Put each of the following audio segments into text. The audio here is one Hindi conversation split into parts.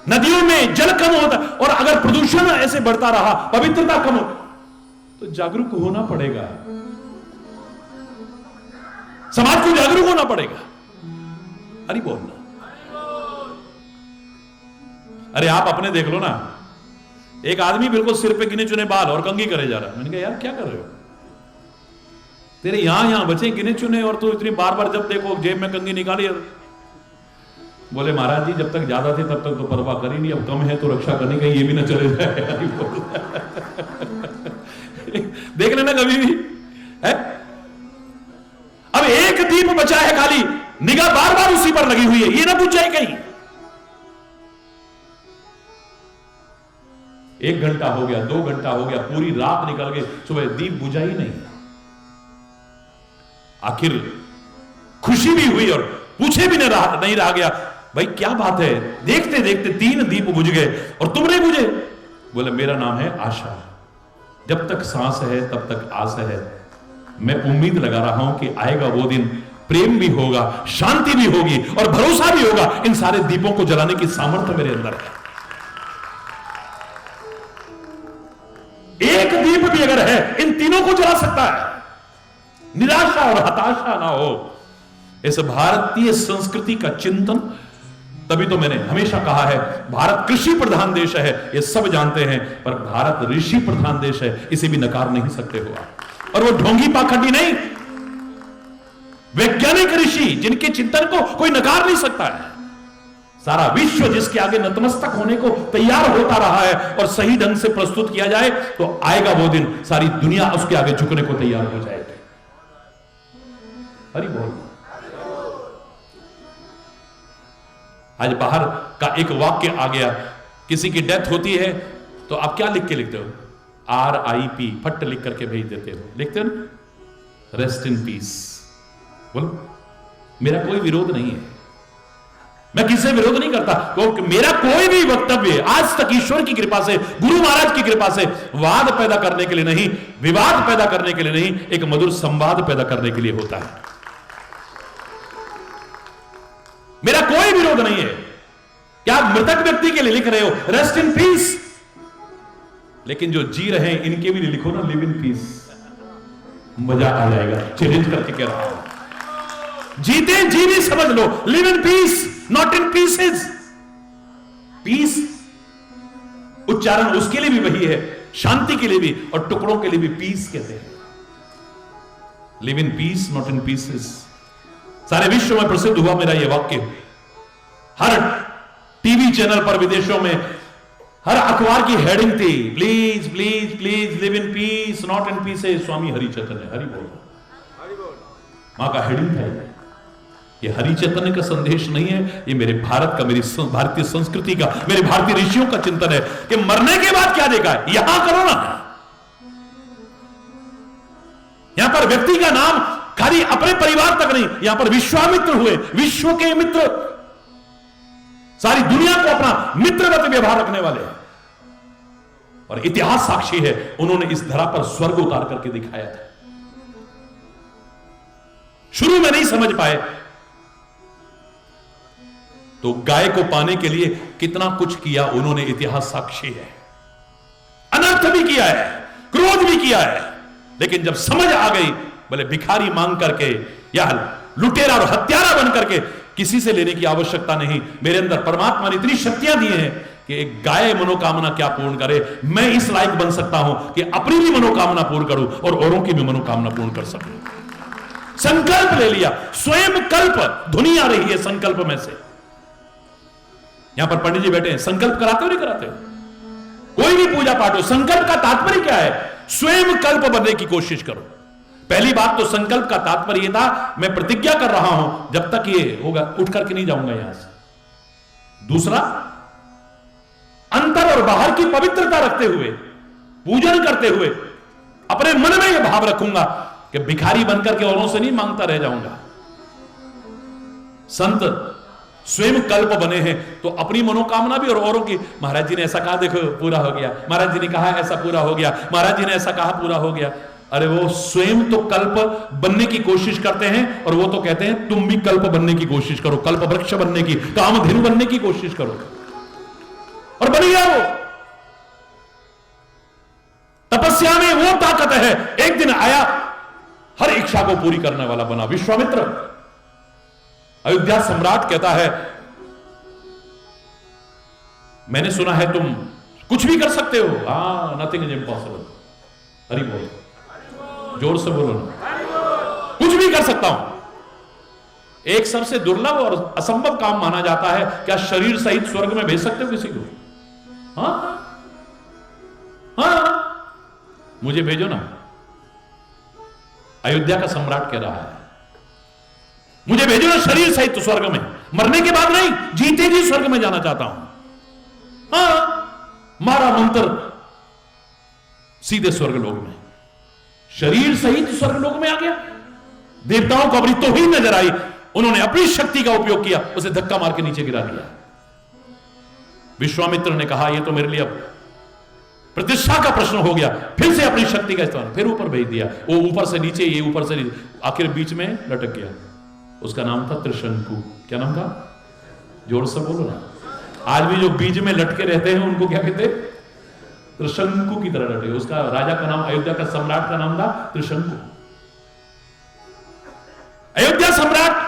नदियों में जल कम होता, और अगर प्रदूषण ऐसे बढ़ता रहा, पवित्रता कम हो, तो जागरूक होना पड़ेगा, समाज को जागरूक होना पड़ेगा। अरे बोलना, अरे आप अपने देख लो ना, एक आदमी बिल्कुल सिर पे गिने चुने बाल और कंघी करे जा रहा है। मैंने कहा यार क्या कर रहे हो, तेरे यहां बचे गिने चुने और तू इतनी बार बार जब देखो जेब में कंघी निकाली। बोले महाराज जी जब तक ज्यादा थे तब तक तो परवाह करी नहीं, अब कम है तो रक्षा करने का ये भी ना चले जाए। देख लेना कभी भी है। अब एक दीप बचा है खाली, निगाह बार बार उसी पर लगी हुई है, ये ना बुझ जाए कहीं। 1 घंटा हो गया, 2 घंटा हो गया, पूरी रात निकल गई, सुबह दीप बुझा ही नहीं। आखिर खुशी भी हुई और पूछे भी नहीं रहा गया, भाई क्या बात है, देखते देखते 3 दीप बुझ गए और तुम नहीं बुझे। बोले मेरा नाम है आशा, जब तक सांस है तब तक आस है। मैं उम्मीद लगा रहा हूं कि आएगा वो दिन, प्रेम भी होगा, शांति भी होगी और भरोसा भी होगा। इन सारे दीपों को जलाने की सामर्थ्य मेरे अंदर है। एक दीप भी अगर है, इन तीनों को जला सकता है। निराशा और हताशा ना हो, इस भारतीय संस्कृति का चिंतन। तभी तो मैंने हमेशा कहा है, भारत कृषि प्रधान देश है, ये सब जानते हैं, पर भारत ऋषि प्रधान देश है, इसे भी नकार नहीं सकते हो आप। और वो ढोंगी पाखंडी नहीं, वैज्ञानिक ऋषि जिनके चिंतन को कोई नकार नहीं सकता है। सारा विश्व जिसके आगे नतमस्तक होने को तैयार होता रहा है, और सही ढंग से प्रस्तुत किया जाए तो आएगा वो दिन, सारी दुनिया उसके आगे झुकने को तैयार हो जाएगी। हरि बोल। आज बाहर का एक वाक्य आ गया, किसी की डेथ होती है तो आप क्या लिख के लिखते हो? RIP फट लिख करके भेज देते हो, लिखते हो ना, रेस्ट इन पीस। बोलो, मेरा कोई विरोध नहीं है, मैं किसी विरोध नहीं करता, क्योंकि मेरा कोई भी वक्तव्य आज तक ईश्वर की कृपा से, गुरु महाराज की कृपा से वाद पैदा करने के लिए नहीं, विवाद पैदा करने के लिए नहीं, एक मधुर संवाद पैदा करने के लिए होता है। मेरा कोई विरोध नहीं है। क्या आप मृतक व्यक्ति के लिए लिख रहे हो रेस्ट इन पीस, लेकिन जो जी रहे हैं इनके भी लिए लिखो ना लिव इन पीस, मजा आ जाएगा। चैलेंज करके कह रहा हूं, जीते जी भी समझ लो, live in peace not in pieces. Peace उच्चारण उसके लिए भी वही है, शांति के लिए भी, और टुकड़ों के लिए भी पीस कहते हैं। Live in peace not in pieces. सारे विश्व में प्रसिद्ध हुआ मेरा यह वाक्य, हर टीवी चैनल पर विदेशों में हर अखबार की हेडिंग थी, please please please live in peace not in pieces, Swami Hari Chaitanya. Hari बोल, मां का हेडिंग था। ये हरि चैतन्य का संदेश नहीं है, ये मेरे भारत का, मेरी भारतीय संस्कृति का, मेरे भारतीय ऋषियों का चिंतन है कि मरने के बाद क्या देखा है, यहां करो ना। यहां पर व्यक्ति का नाम खाली अपने परिवार तक नहीं, यहां पर विश्वामित्र हुए, विश्व के मित्र, सारी दुनिया को अपना मित्रवत व्यवहार रखने वाले हैं। और इतिहास साक्षी है, उन्होंने इस धरा पर स्वर्ग उतार करके दिखाया था। शुरू में नहीं समझ पाए तो गाय को पाने के लिए कितना कुछ किया उन्होंने, इतिहास साक्षी है। अनर्थ भी किया है, क्रोध भी किया है, लेकिन जब समझ आ गई, बोले भिखारी मांग करके या लुटेरा और हत्यारा बन करके किसी से लेने की आवश्यकता नहीं। मेरे अंदर परमात्मा ने इतनी शक्तियां दी हैं कि एक गाय मनोकामना क्या पूर्ण करे, मैं इस लायक बन सकता हूं कि अपनी भी मनोकामना पूर्ण करूं और औरों की भी मनोकामना पूर्ण कर सकूं। संकल्प ले लिया, स्वयं कल्प धुनी आ रही है संकल्प में से। यहां पर पंडित जी बैठे हैं, संकल्प कराते हो नहीं कराते हो? कोई भी पूजा पाठ हो, संकल्प का तात्पर्य क्या है? स्वयं कल्प बनने की कोशिश करो। पहली बात तो संकल्प का तात्पर्य यह था, मैं प्रतिज्ञा कर रहा हूं जब तक ये होगा उठ करके नहीं जाऊंगा यहां से। दूसरा, अंतर और बाहर की पवित्रता रखते हुए, पूजन करते हुए अपने मन में यह भाव रखूंगा कि भिखारी बनकर के औरों से नहीं मांगता रह जाऊंगा। संत स्वयं कल्प बने हैं तो अपनी मनोकामना भी और औरों की, महाराज जी ने ऐसा कहा देखो पूरा हो गया, महाराज जी ने कहा ऐसा पूरा हो गया, महाराज जी ने ऐसा कहा पूरा हो गया। अरे वो स्वयं तो कल्प बनने की कोशिश करते हैं और वो तो कहते हैं तुम भी कल्प बनने की कोशिश करो, कल्प वृक्ष बनने की, कामधेनु बनने की कोशिश करो। और बन गया वो। तपस्या में वो ताकत है, एक दिन आया, हर इच्छा को पूरी करने वाला बना। विश्वामित्र, अयोध्या सम्राट कहता है, मैंने सुना है तुम कुछ भी कर सकते हो। Nothing is impossible. हरि बोल, जोर से बोलो ना। कुछ भी कर सकता हूं। एक सबसे दुर्लभ और असंभव काम माना जाता है, क्या शरीर सहित स्वर्ग में भेज सकते हो किसी को? हाँ हाँ, मुझे भेजो ना। अयोध्या का सम्राट कह रहा है, मुझे भेजो ना शरीर सहित स्वर्ग में, मरने के बाद नहीं, जीते जी स्वर्ग में जाना चाहता हूं। हाँ, मारा मंत्र, सीधे स्वर्गलोक में, शरीर सहित स्वर्गलोक में आ गया। देवताओं को अपनी तौहीन नजर आई, उन्होंने अपनी शक्ति का उपयोग किया, उसे धक्का मार के नीचे गिरा दिया। विश्वामित्र ने कहा, यह तो मेरे लिए अब प्रतिष्ठा का प्रश्न हो गया, फिर से अपनी शक्ति का इस्तेमाल, फिर ऊपर भेज दिया। वो ऊपर से नीचे, ये ऊपर से नीचे, आखिर बीच में लटक गया। उसका नाम था त्रिशंकु। क्या नाम था? जोर से बोलो ना। आज भी जो बीच में लटके रहते हैं उनको क्या कहते? त्रिशंकु की तरह लटके। उसका राजा का नाम, अयोध्या का सम्राट का नाम था त्रिशंकु। अयोध्या सम्राट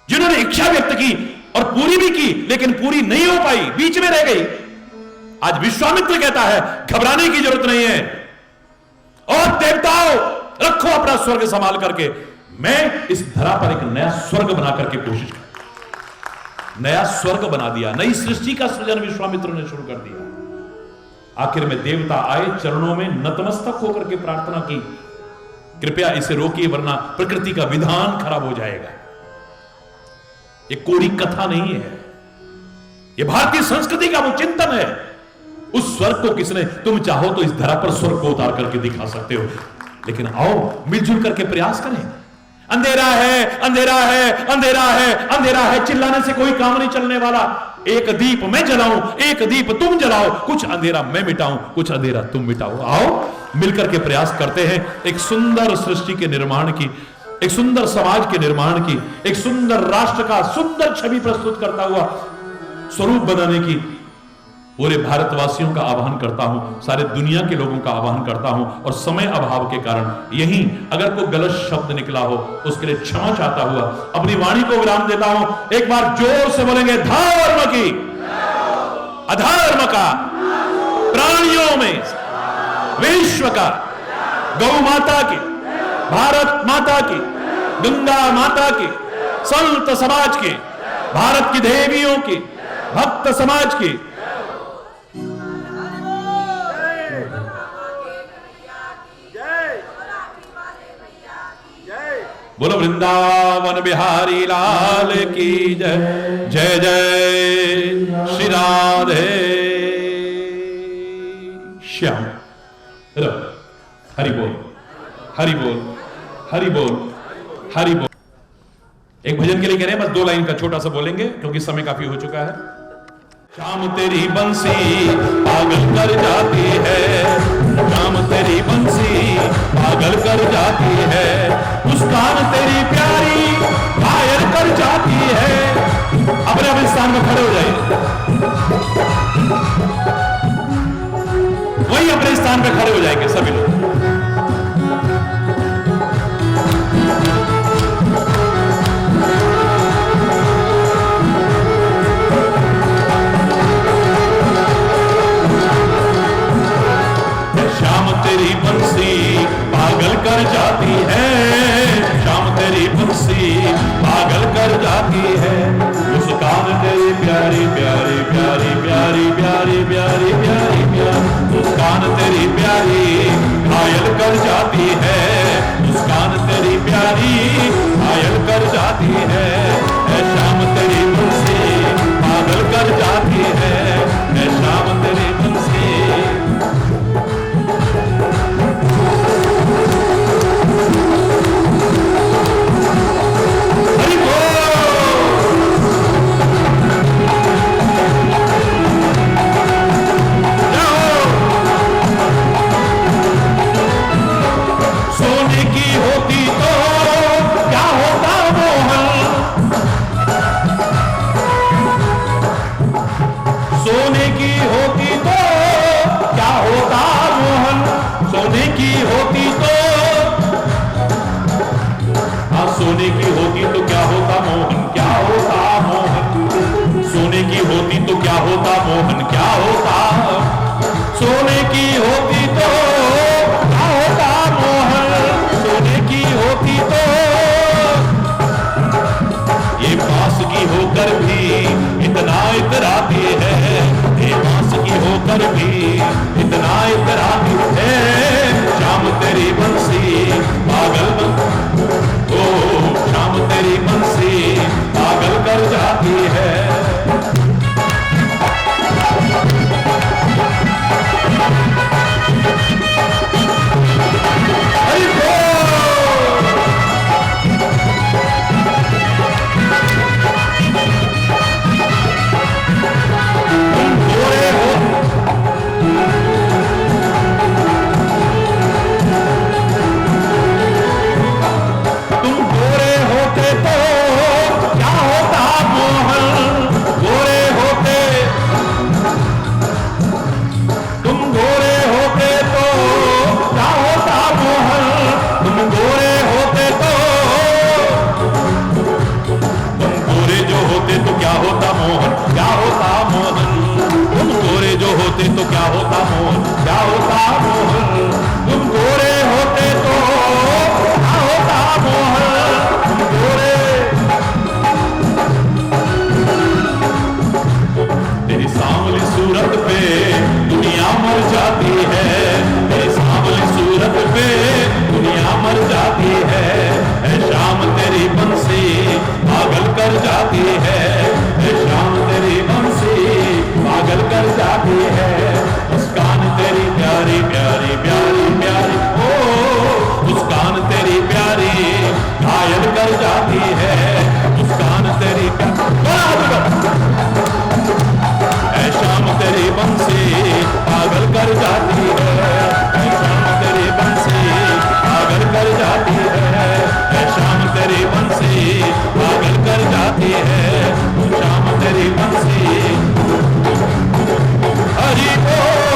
जिन्होंने इच्छा व्यक्त की और पूरी भी की, लेकिन पूरी नहीं हो पाई, बीच में रह गई। आज विश्वामित्र कहता है, घबराने की जरूरत नहीं है, और देवताओं रखो अपना स्वर्ग संभाल करके, मैं इस धरा पर एक नया स्वर्ग बना करके कोशिश कर, नया स्वर्ग बना दिया। नई सृष्टि का सृजन विश्वामित्र ने शुरू कर दिया। आखिर में देवता आए, चरणों में नतमस्तक होकर के प्रार्थना की, कृपया इसे रोकिए वरना प्रकृति का विधान खराब हो जाएगा। ये कोरी कथा नहीं है, ये भारतीय संस्कृति का वो चिंतन है। उस स्वर्ग को किसने, तुम चाहो तो इस धरा पर स्वर्ग को उतार करके दिखा सकते हो, लेकिन आओ मिलजुल करके प्रयास करें। अंधेरा है, अंधेरा है, अंधेरा है, अंधेरा है, चिल्लाने से कोई काम नहीं चलने वाला। एक दीप मैं जलाऊं, एक दीप तुम जलाओ, कुछ अंधेरा मैं मिटाऊं, कुछ अंधेरा तुम मिटाओ। आओ मिलकर के प्रयास करते हैं एक सुंदर सृष्टि के निर्माण की, एक सुंदर समाज के निर्माण की, एक सुंदर राष्ट्र का सुंदर छवि प्रस्तुत करता हुआ स्वरूप बनाने की। पूरे भारतवासियों का आह्वान करता हूं, सारे दुनिया के लोगों का आह्वान करता हूं, और समय अभाव के कारण यहीं अगर कोई गलत शब्द निकला हो उसके लिए क्षमा चाहता हुआ अपनी वाणी को विराम देता हूं। एक बार जोर से बोलेंगे, धर्म की, अधर्म का, प्राणियों में, विश्व का, गौ माता की, भारत माता की, गंगा माता की, संत समाज की, भारत की देवियों की, भक्त समाज की, बोलो वृंदावन बिहारी लाल की जय। जय जय श्री राधे श्याम। हरि बोल, हरि बोल, हरि बोल, हरि बोल। एक भजन के लिए कह रहे हैं, बस 2 लाइन का छोटा सा बोलेंगे क्योंकि समय काफी हो चुका है। शाम तेरी बंसी पागल कर जाती है, शाम तेरी बंसी पागल कर जाती है, मुस्कान तेरी प्यारी घायल कर जाती है। अपने अपने स्थान में खड़े हो जाइए, वही अपने स्थान पे खड़े हो जाएंगे सभी लोग। तेरी बंसी पागल कर जाती है, शाम तेरी बंसी पागल कर जाती है, मुस्कान तेरी प्यारी प्यारी प्यारी प्यारी प्यारी प्यारी प्यारी प्यारी, मुस्कान तेरी प्यारी घायल कर जाती है, मुस्कान तेरी प्यारी घायल कर जाती है, शाम तेरी बंसी पागल कर जाती है, शाम तेरी बंसी। हरि बोल, की होती तो क्या होता मोहन, क्या होता मोहन। सोने की होती तो क्या होता मोहन, क्या होता। सोने की होती तो क्या होता मोहन, सोने की होती तो। ये बांस की होकर भी इतना इतराती है, ये बांस की होकर भी इतना इतराती है। शाम तेरी बंसी पागल बन, ओ शाम तेरी बंसी पागल कर जाती है। हरि बोल। तुम गोरे हो, तुम गोरे होते तो क्या होता मोहन, गोरे होते। तुम गोरे होते तो क्या होता मोहन, तुम गोरे होते तो। तुम गोरे जो होते तो क्या होता मोहन, क्या होता मोहन। तुम गोरे जो होते तो क्या होता मोहन, क्या होता मोहन। तुम गोरे होते तो क्या होता मोहन, तुम गोरे। तेरी सांवली सूरत पे दुनिया मर जाती है, तेरी सांवली सूरत पे दुनिया मर जाती है। शाम तेरी बंसी पागल कर जाती है, शाम तेरी बंसी पागल कर जाती है। मुस्कान तेरी प्यारी प्यारी प्यारी प्यारी, ओ मुस्कान तेरी प्यारी घायल कर जाती है, मुस्कान तेरी शाम तेरी बंसी पागल कर जाती है, शाम तेरी बंसी पागल कर जाती है, शाम तेरी बंसी पागल कर जाती है, शाम तेरी बंसी। हरि बोल,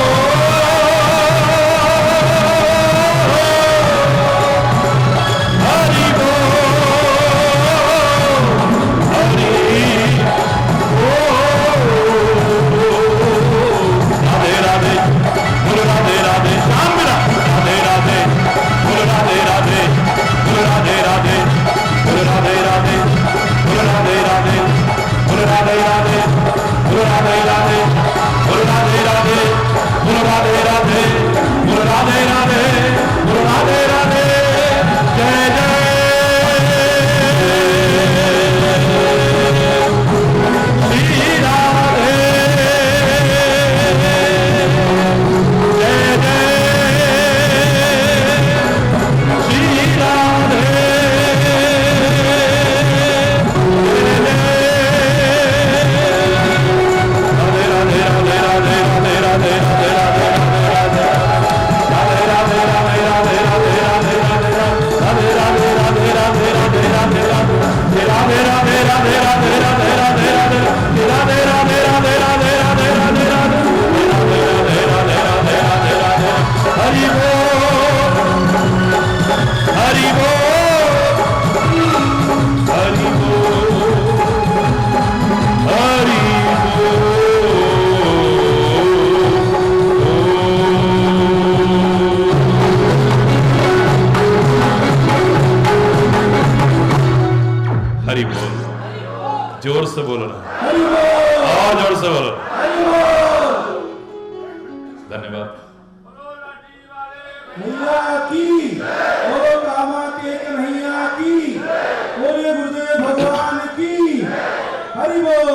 हरि बोल, हरि राधे राधे, बोल राधे राधे, श्याम मेरा राधे राधे, बोल राधे राधे, बोल राधे राधे, बोल राधे राधे, बोल राधे राधे, बोल राधे राधे, बोल राधे राधे, बोल राधे राधे, बोल राधे राधे, बोल राधे राधे, बोल राधे राधे। जय जय श्री राधे, जय जय श्री राधे, हरि बोल, हरि बोल, हरि बोल, हरि बोल, हरि बोल। जोर से बोलो ना, और जोर से बोलो। धन्यवाद। मैया की, बोलो कामा के कन्हैया की, बोले गुरुदेव भगवान की। हरि बोल।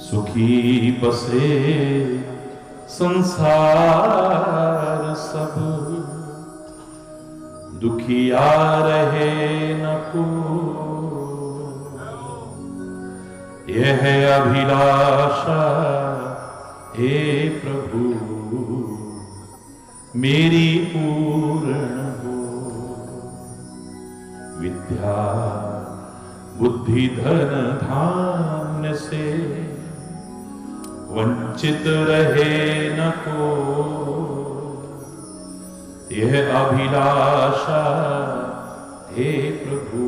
सुखी बसे संसार सब, दुखिया रहे न को। यह है अभिलाषा हे प्रभु मेरी पूर्ण हो। विद्या बुद्धि धन धान्य से वंचित रहे न को। यह अभिलाषा हे प्रभु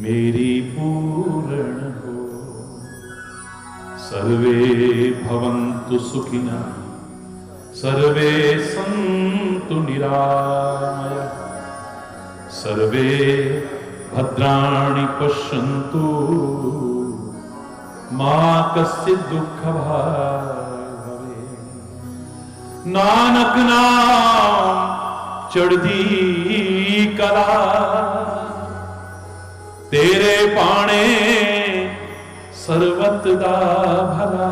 मेरी पूर्ण हो। सर्वे भवन्तु सुखिनः सर्वे सन्तु निरामयाः सर्वे भद्राणि पश्यन्तु मा कश्चित् दुःखभाग् भवेत्। नानक नाम चढ़दी कला तेरे पाणे सर्वत दा भला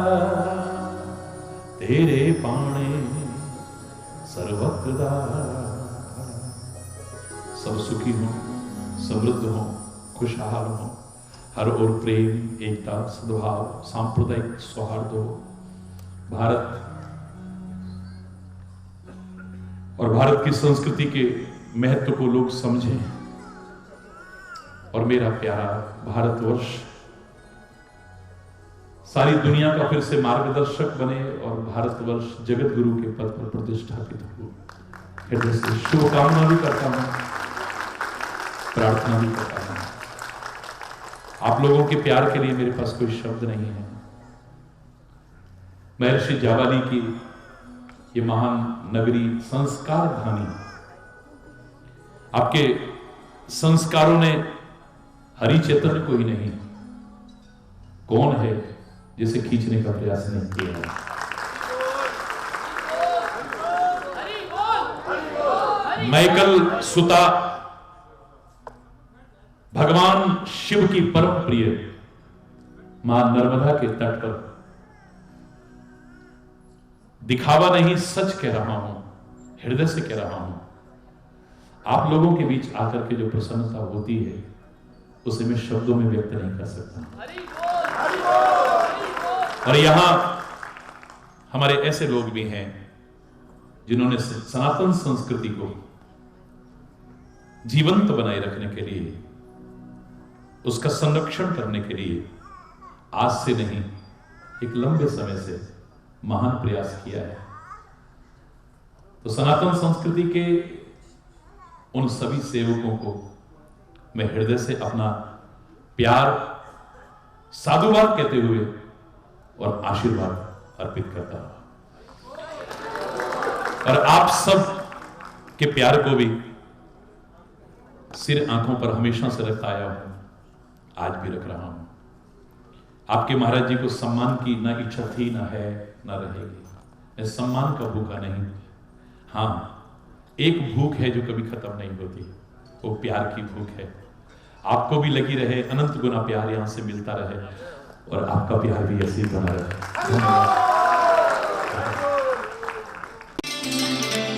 तेरे पाणे सर्वत दा भला। सब सुखी हो, समृद्ध हो, खुशहाल हो, हर ओर प्रेम, एकता, सद्भाव, सांप्रदायिक सौहार्द हो। भारत और भारत की संस्कृति के महत्व को लोग समझें और मेरा प्यारा भारतवर्ष सारी दुनिया का फिर से मार्गदर्शक बने और भारतवर्ष जगत गुरु के पद पर प्रतिष्ठापित हो। हृदय से शुभकामना भी करता हूं, प्रार्थना भी करता हूं। आप लोगों के प्यार के लिए मेरे पास कोई शब्द नहीं है। महर्षि जाबाली की ये महान नगरी संस्कार धानी, आपके संस्कारों ने हरि चैतन्य को ही नहीं, कौन है जिसे खींचने का प्रयास नहीं किया है। मैकल सुता भगवान शिव की परम प्रिय मां नर्मदा के तट पर, दिखावा नहीं सच कह रहा हूं, हृदय से कह रहा हूं, आप लोगों के बीच आकर के जो प्रसन्नता होती है उसे मैं शब्दों में व्यक्त नहीं कर सकता। और यहां हमारे ऐसे लोग भी हैं जिन्होंने सनातन संस्कृति को जीवंत बनाए रखने के लिए, उसका संरक्षण करने के लिए आज से नहीं एक लंबे समय से महान प्रयास किया है। तो सनातन संस्कृति के उन सभी सेवकों को मैं हृदय से अपना प्यार, साधुवाद कहते हुए और आशीर्वाद अर्पित करता हूं। और आप सब के प्यार को भी सिर आंखों पर हमेशा से रखता आया हूं, आज भी रख रहा हूं। आपके महाराज जी को सम्मान की ना इच्छा थी, ना है, ना रहेगी। मैं सम्मान का भूखा नहीं, हां एक भूख है जो कभी खत्म नहीं होती, वो प्यार की भूख है। आपको भी लगी रहे, अनंत गुना प्यार यहां से मिलता रहे और आपका प्यार भी ऐसे ही बना रहे। धन्यवाद।